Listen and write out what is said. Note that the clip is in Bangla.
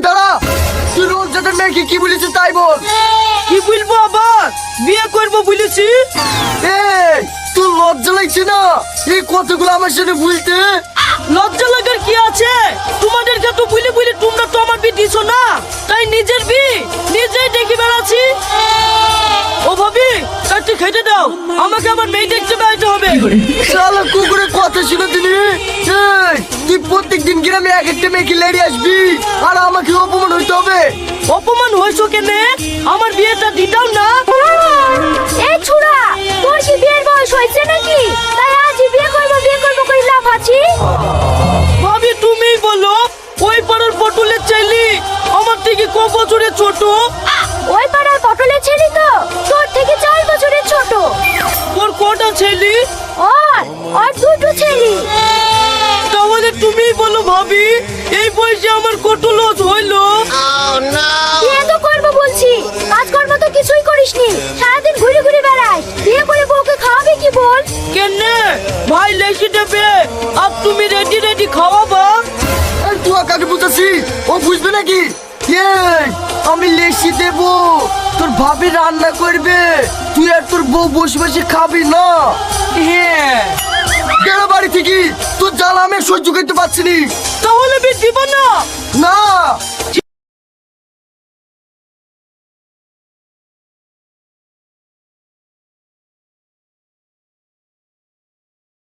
দাঁড়া, তুই রোজ যাদের মেয়েকে কি বলেছিস তাই বল। কি বলবো আবার? বিয়ে করবো বলেছি। এই তোর লজ্জা লাগছে না এই কথাগুলো আমার সাথে বলতে? লজ্জা লাগার কি আছে? তোমাদেরকে তো বলে বলে তোমরা তো আমার বিয়ে দিছো না, তাই নিজের বিয়ে নিজেই দেখে বেড়াচ্ছি। ও ভাবি, চারটে খেতে দাও, আমাকে আমার মেয়ে দেখতে বেড়াতে হবে। শালা কুকুরের কথা শুনে তুমি। এই তুই প্রত্যেকদিন গ্রামে এক একটা মেয়েকে লেড়ে আসবি আর আমাকে অপমান হইতে হবে। অপমান হয়েছো কেনে? আমার বিয়েটা দিতাম না। এই ছুড়া, তোর কি বিয়ের বয়স হয়েছে নাকি? তাই আজ বিয়ে করবো কই লাফাচ্ছি? ভাবি তুমিই বলো, ওই পাড়ার পটলের ছেলে আমার থেকে ক বছরের ছোট? ওই পাড়ার পটলের ছেলে তো তোর থেকে 4 বছরের ছোট। ওর কটা ছেলে? ওর দুটো ছেলে। তাহলে তুমিই বলো ভাবি, এই বয়সে আমার কত লস হইলো। বিয়ে তো করবো বলছি, কাজকর্ম তো কিছুই করিসনি, সারাদিন ঘুরে ঘুরে বেড়াস। বিয়ে করে বউকে খাওয়াবে কি বল? কেনে ভাই লেখি দেবে আর তুমি রেডি রেডি খাওয়াবা? এই তুই কাকে বুঝাচ্ছি, ও বুঝবে নাকি? এই আমি লেসি দেব, তোর ভাবি রান্না করবে, তুই আর তোর বউ বসে বসে খাবি না। হ্যাঁ। বেড়া বাড়ি থেকে, তোর জ্বালা আমি আর সহ্য করতে পারছি নি। তাহলে বিয়ে দিবা না? না